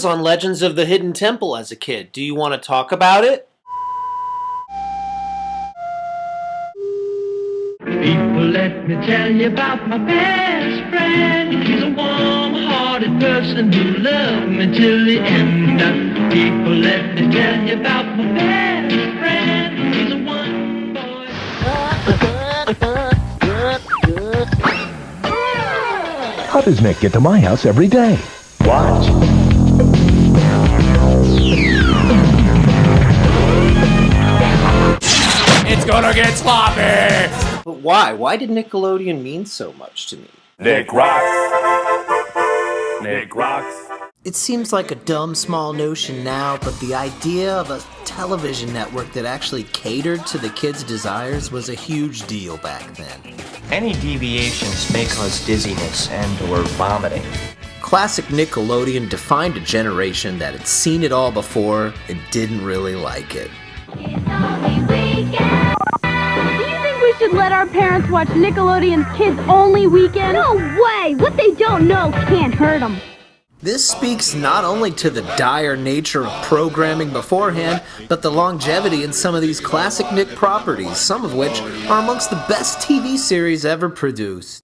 was on Legends of the Hidden Temple as a kid. Do you want to talk about it? People, let me tell you about my best friend. He's a warm-hearted person who loved me till the end. People, let me tell you about my best friend. He's a one boy. How does Nick get to my house every day? Watch. It's gonna get sloppy! But why? Why did Nickelodeon mean so much to me? Nick rocks. Nick rocks. It seems like a dumb, small notion now, but the idea of a television network that actually catered to the kids' desires was a huge deal back then. Any deviations may cause dizziness and/or vomiting. Classic Nickelodeon defined a generation that had seen it all before and didn't really like it. It's only weekend. Do you think we should let our parents watch Nickelodeon's Kids Only Weekend? No way! What they don't know can't hurt them. This speaks not only to the dire nature of programming beforehand, but the longevity in some of these classic Nick properties, some of which are amongst the best TV series ever produced.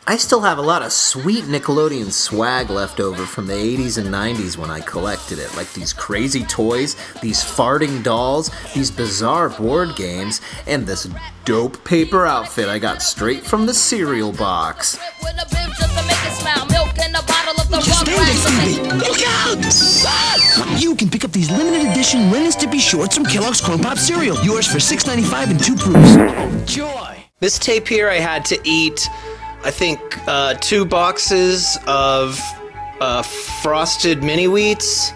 I still have a lot of sweet Nickelodeon swag left over from the 80s and 90s when I collected it, like these crazy toys, these farting dolls, these bizarre board games, and this dope paper outfit I got straight from the cereal box. Just stand there, Stevie! Look out! You can pick up these limited edition Ren and Stimpy shorts from Kellogg's Corn Pop cereal. Yours for $6.95 and 2 proofs. Enjoy! This tape here I had to eat, I think, 2 boxes of frosted mini wheats.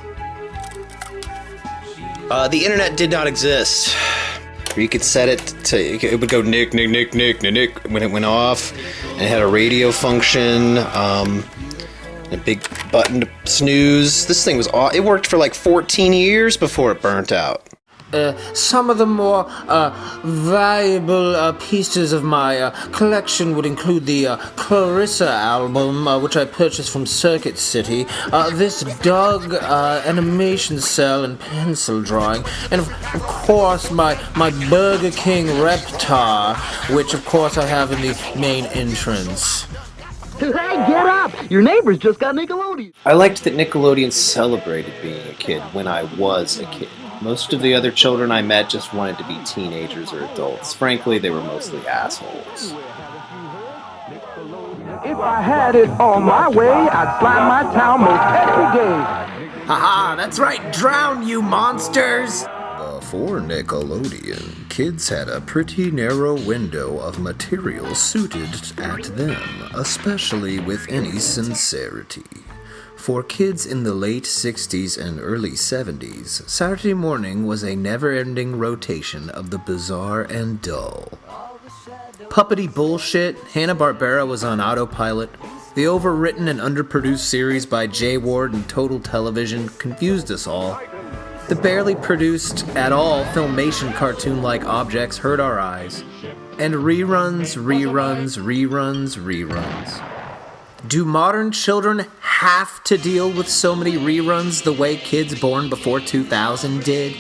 The internet did not exist. You could set it to, it would go Nick, Nick, Nick, Nick, Nick, Nick when it went off, and it had a radio function, a big button to snooze. This thing was it worked for like 14 years before it burnt out. Some of the more valuable pieces of my collection would include the Clarissa album, which I purchased from Circuit City, this Doug animation cell and pencil drawing, and of course my Burger King Reptar, which of course I have in the main entrance. Hey, get up! Your neighbors just got Nickelodeon. I liked that Nickelodeon celebrated being a kid when I was a kid. Most of the other children I met just wanted to be teenagers or adults. Frankly, they were mostly assholes. If I had it on my way, I'd slime my town most every day. Haha, that's right, drown you monsters! Before Nickelodeon, kids had a pretty narrow window of material suited at them, especially with any sincerity. For kids in the late 60s and early 70s, Saturday morning was a never-ending rotation of the bizarre and dull. Puppety bullshit, Hanna-Barbera was on autopilot. The overwritten and underproduced series by Jay Ward and Total Television confused us all. The barely produced at all Filmation cartoon-like objects hurt our eyes. And reruns, reruns, reruns, reruns. Do modern children have to deal with so many reruns the way kids born before 2000 did?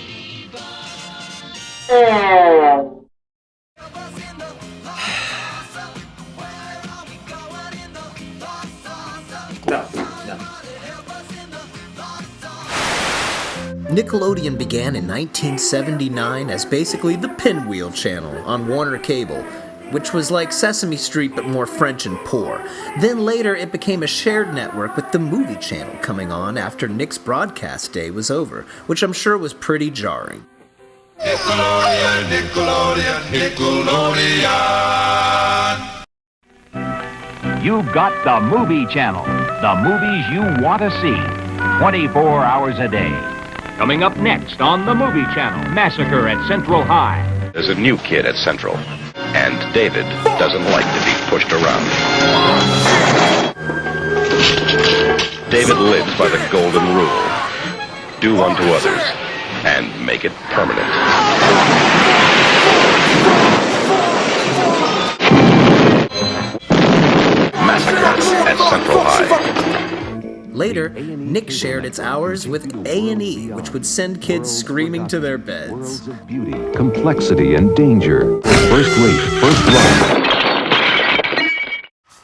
Nickelodeon began in 1979 as basically the Pinwheel Channel on Warner Cable, which was like Sesame Street but more French and poor. Then later it became a shared network with the Movie Channel coming on after Nick's broadcast day was over, which I'm sure was pretty jarring. Nickelodeon, Nickelodeon, Nickelodeon. You've got the Movie Channel, the movies you want to see, 24 hours a day. Coming up next on the Movie Channel, Massacre at Central High. There's a new kid at Central, and David doesn't like to be pushed around. David lives by the golden rule. Do unto others, and make it permanent. Massacre at Central High. later, Nick shared its hours with A&E, which would send kids screaming to their beds. Worlds of beauty, complexity, and danger. First rate, first run.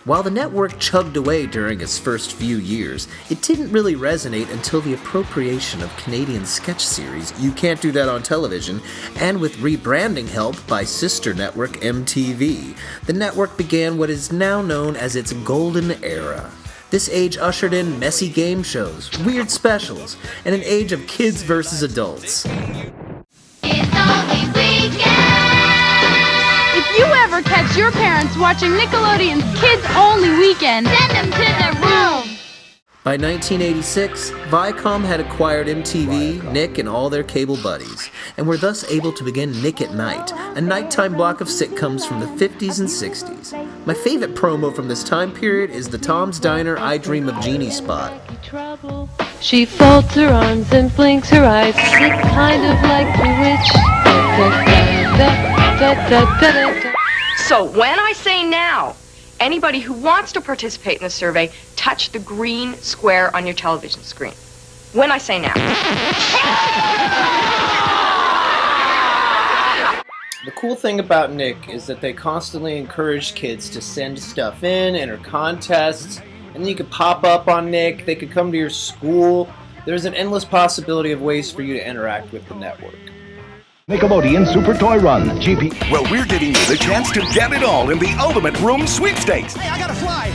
While the network chugged away during its first few years, it didn't really resonate until the appropriation of Canadian sketch series You Can't Do That on Television, and with rebranding help by sister network MTV. The network began what is now known as its golden era. This age ushered in messy game shows, weird specials, and an age of kids versus adults. If you ever catch your parents watching Nickelodeon's Kids Only Weekend, send them to their room! By 1986, Viacom had acquired MTV, Nick, and all their cable buddies, and were thus able to begin Nick at Night, a nighttime block of sitcoms from the 50s and 60s. My favorite promo from this time period is the Tom's Diner I Dream of Jeannie spot. She folds her arms and blinks her eyes, kind of like Bewitched. So when I say now, anybody who wants to participate in the survey, touch the green square on your television screen. When I say now. The cool thing about Nick is that they constantly encourage kids to send stuff in, enter contests, and then you could pop up on Nick, they could come to your school. There's an endless possibility of ways for you to interact with the network. Nickelodeon Super Toy Run, GP. Well, we're giving you the chance to get it all in the Ultimate Room Sweepstakes. Hey, I gotta fly!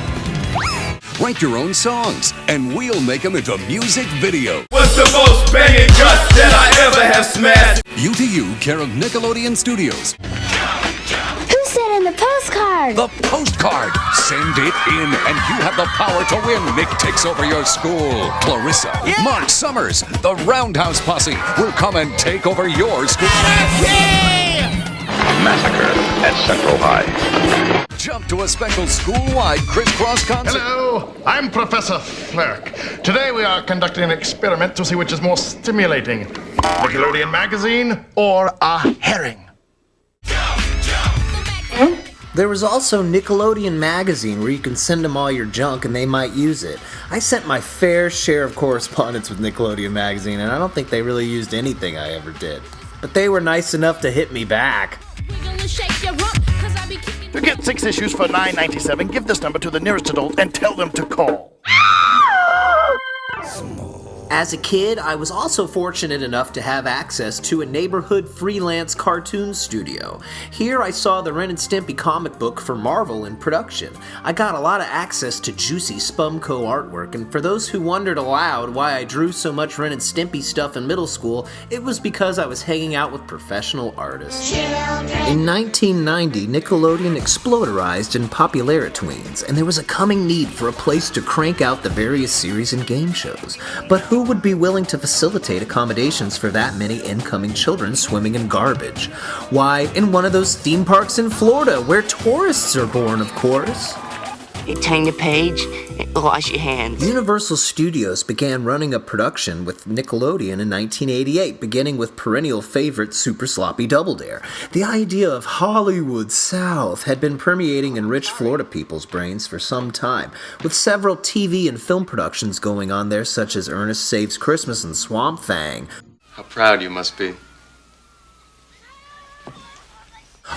Write your own songs, and we'll make them into music video. What's the most banging guts that I ever have smashed? You, care of Nickelodeon Studios. Who sent in the postcard? The postcard. Send it in, and you have the power to win. Nick takes over your school. Clarissa, Mark Summers, the Roundhouse Posse will come and take over your school. Massacre at Central High. Jump to a special school-wide crisscross concert. Hello, I'm Professor Flerk. Today we are conducting an experiment to see which is more stimulating, Nickelodeon magazine or a herring. There was also Nickelodeon Magazine, where you can send them all your junk and they might use it. I sent my fair share of correspondence with Nickelodeon Magazine, and I don't think they really used anything I ever did. But they were nice enough to hit me back. To get 6 issues for $9.97, give this number to the nearest adult and tell them to call. As a kid, I was also fortunate enough to have access to a neighborhood freelance cartoon studio. Here I saw the Ren and Stimpy comic book for Marvel in production. I got a lot of access to juicy Spumco artwork, and for those who wondered aloud why I drew so much Ren and Stimpy stuff in middle school, it was because I was hanging out with professional artists. In 1990, Nickelodeon exploderized in popular-tweens, and there was a coming need for a place to crank out the various series and game shows. But who would be willing to facilitate accommodations for that many incoming children swimming in garbage? Why, in one of those theme parks in Florida, where tourists are born, of course. You turn the page and wash your hands. Universal Studios began running a production with Nickelodeon in 1988, beginning with perennial favorite Super Sloppy Double Dare. The idea of Hollywood South had been permeating in rich Florida people's brains for some time, with several TV and film productions going on there, such as Ernest Saves Christmas and Swamp Thing. How proud you must be.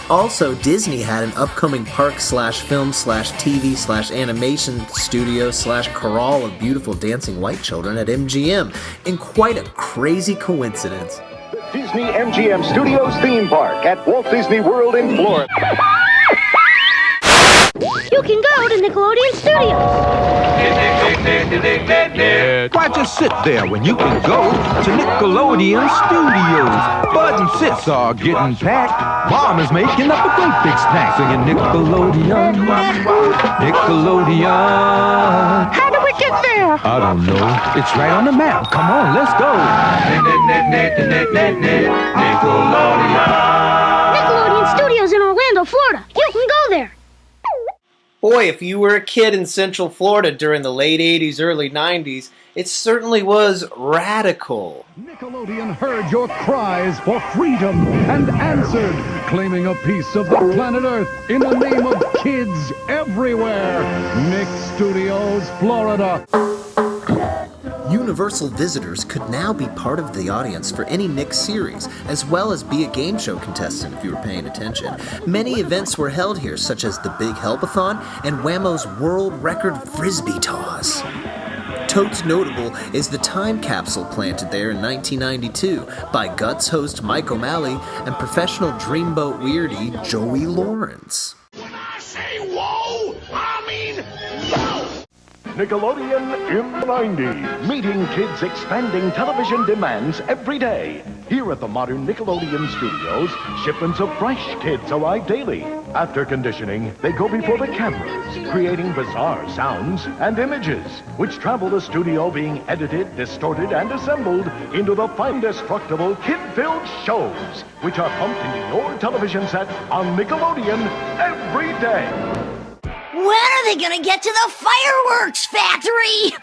Also, Disney had an upcoming park/film/TV/animation studio/corral of beautiful dancing white children at MGM, in quite a crazy coincidence. The Disney MGM Studios theme park at Walt Disney World in Florida. You can go to Nickelodeon Studios. Why just sit there when you can go to Nickelodeon Studios? Bud and Sis are getting packed. Mom is making up a great big snack, singing Nickelodeon, Nickelodeon. How do we get there? I don't know. It's right on the map. Come on, let's go. Nickelodeon Studios in Orlando, Florida. You can go there. Boy, if you were a kid in Central Florida during the late 80s, early 90s, it certainly was radical. Nickelodeon heard your cries for freedom and answered, claiming a piece of the planet Earth in the name of kids everywhere. Nick Studios, Florida. Universal visitors could now be part of the audience for any Nick series, as well as be a game show contestant if you were paying attention. Many events were held here, such as the Big Helpathon and Whammo's world record frisbee toss. Totes notable is the time capsule planted there in 1992 by Guts host Mike O'Malley and professional dreamboat weirdie Joey Lawrence. When I say whoa, I mean whoa! Nickelodeon in the 90s, meeting kids' expanding television demands every day. Here at the modern Nickelodeon Studios, shipments of fresh kids arrive daily. After conditioning, they go before the cameras, creating bizarre sounds and images, which travel the studio being edited, distorted, and assembled into the indestructible kid-filled shows, which are pumped into your television set on Nickelodeon every day. When are they gonna get to the fireworks factory?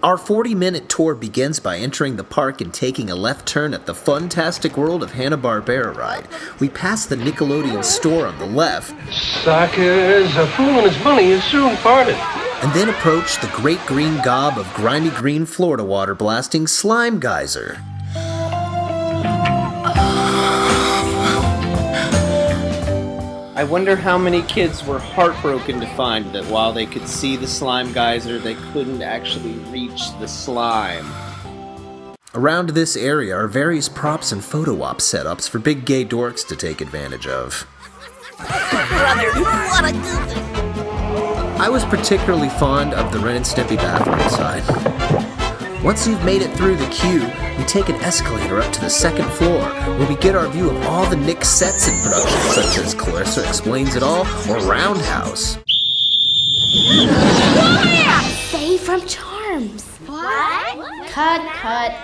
Our 40-minute tour begins by entering the park and taking a left turn at the Funtastic World of Hanna-Barbera ride. We pass the Nickelodeon store on the left. Suckers, a fool and his money is soon parted. And then approach the great green gob of grimy green Florida water blasting Slime Geyser. I wonder how many kids were heartbroken to find that while they could see the slime geyser, they couldn't actually reach the slime. Around this area are various props and photo op setups for big gay dorks to take advantage of. Brother, what a goofy. I was particularly fond of the Ren and Stimpy bathroom side. Once you've made it through the queue, we take an escalator up to the second floor, where we get our view of all the Nick sets in production, such as Clarissa Explains It All or Roundhouse. Say from Charms. What? Cut.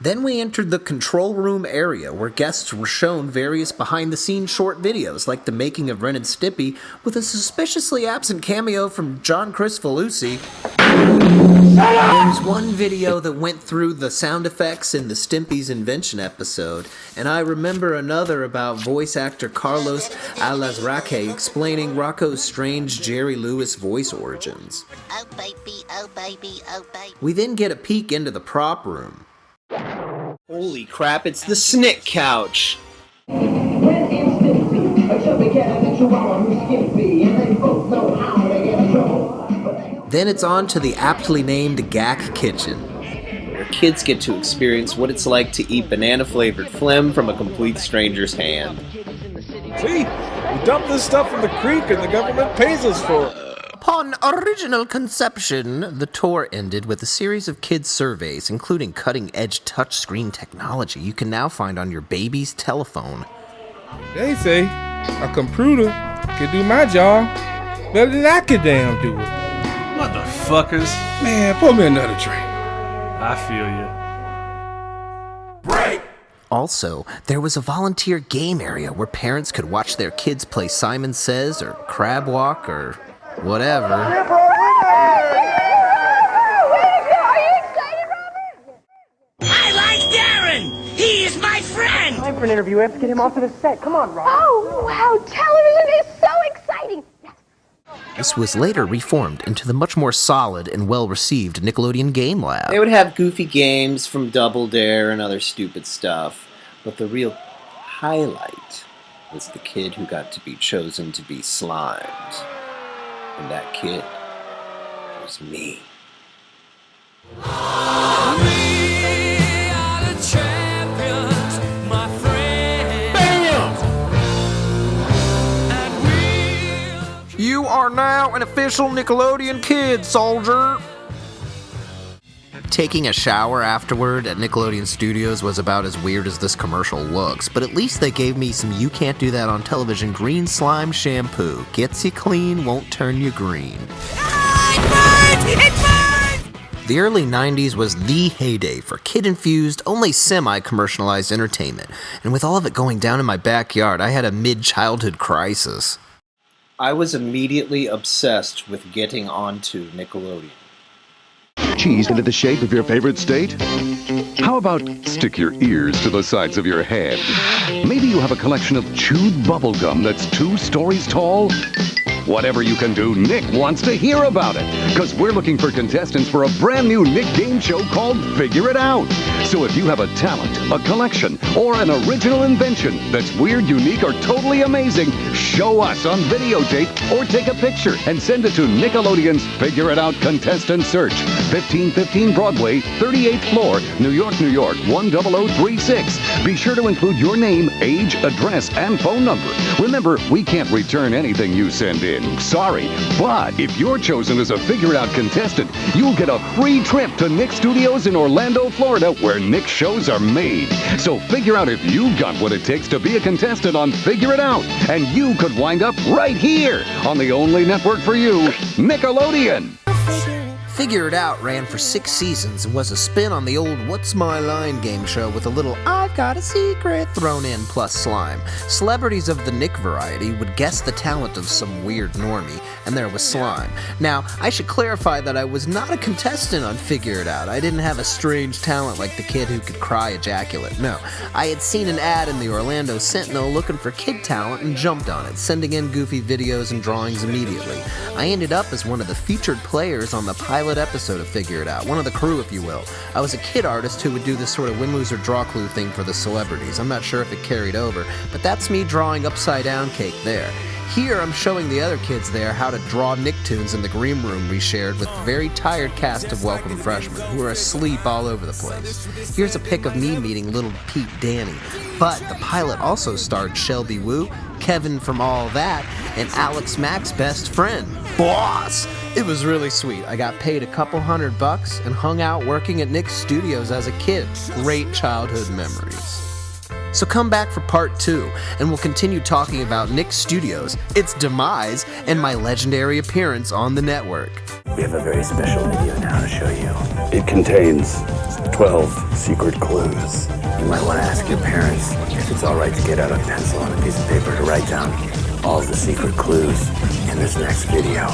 Then we entered the control room area, where guests were shown various behind-the-scenes short videos, like the making of Ren and Stimpy, with a suspiciously absent cameo from John Cristofalusi. There's one video that went through the sound effects in the Stimpy's Invention episode, and I remember another about voice actor Carlos Alazraqui explaining Rocco's strange Jerry Lewis voice origins. Oh baby, oh baby, oh baby. We then get a peek into the prop room. Holy crap, it's the Snick Couch! Then it's on to the aptly named Gack Kitchen, where kids get to experience what it's like to eat banana-flavored phlegm from a complete stranger's hand. See? We dump this stuff in the creek and the government pays us for it. Upon original conception, the tour ended with a series of kids' surveys, including cutting-edge touchscreen technology you can now find on your baby's telephone. They say a computer can do my job better than I could damn do it. Motherfuckers. Man, pour me another drink. I feel you. Break! Also, there was a volunteer game area where parents could watch their kids play Simon Says or Crab Walk or whatever. Are you excited, Robert? I like Darren! He is my friend! Time for an interview. We have to get him onto the set. Come on, Robert. Oh, wow, television is so exciting! This was later reformed into the much more solid and well-received Nickelodeon Game Lab. They would have goofy games from Double Dare and other stupid stuff, but the real highlight was the kid who got to be chosen to be slimed. And that kid was me. You are now an official Nickelodeon kid, soldier! Taking a shower afterward at Nickelodeon Studios was about as weird as this commercial looks, but at least they gave me some You Can't Do That on Television green slime shampoo. Gets you clean, won't turn you green. The early 90s was the heyday for kid-infused, only semi-commercialized entertainment, and with all of it going down in my backyard, I had a mid-childhood crisis. I was immediately obsessed with getting onto Nickelodeon. Cheese into the shape of your favorite state? How about stick your ears to the sides of your head? Maybe you have a collection of chewed bubble gum that's 2 stories tall? Whatever you can do, Nick wants to hear about it. Because we're looking for contestants for a brand new Nick game show called Figure It Out. So if you have a talent, a collection, or an original invention that's weird, unique, or totally amazing, show us on videotape or take a picture and send it to Nickelodeon's Figure It Out Contestant Search, 1515 Broadway, 38th floor, New York, New York, 10036. Be sure to include your name, age, address, and phone number. Remember, we can't return anything you send in. Sorry. But if you're chosen as a Figure It Out contestant, you'll get a free trip to Nick Studios in Orlando, Florida, where Nick shows are made. So figure out if you've got what it takes to be a contestant on Figure It Out, and you could wind up right here on the only network for you, Nickelodeon. Figure It Out ran for 6 seasons and was a spin on the old What's My Line game show with a little I've got a secret thrown in plus slime. Celebrities of the Nick variety would guess the talent of some weird normie, and there was slime. Now, I should clarify that I was not a contestant on Figure It Out. I didn't have a strange talent like the kid who could cry ejaculate. No, I had seen an ad in the Orlando Sentinel looking for kid talent and jumped on it, sending in goofy videos and drawings immediately. I ended up as one of the featured players on the pilot episode of Figure It Out, one of the crew, if you will. I was a kid artist who would do this sort of win, lose, or draw clue thing for the celebrities. I'm not sure if it carried over, but that's me drawing upside down cake there. Here, I'm showing the other kids there how to draw Nicktoons in the green room we shared with a very tired cast of welcome freshmen who are asleep all over the place. Here's a pic of me meeting little Pete Danny. But the pilot also starred Shelby Woo, Kevin from All That, and Alex Mack's best friend, Boss. It was really sweet. I got paid a couple $100 and hung out working at Nick's Studios as a kid. Great childhood memories. So come back for part 2, and we'll continue talking about Nick Studios, its demise, and my legendary appearance on the network. We have a very special video now to show you. It contains 12 secret clues. You might want to ask your parents if it's all right to get out a pencil and a piece of paper to write down all of the secret clues in this next video.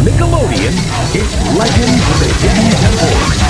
Nickelodeon, it's Legends of the Hidden Temple.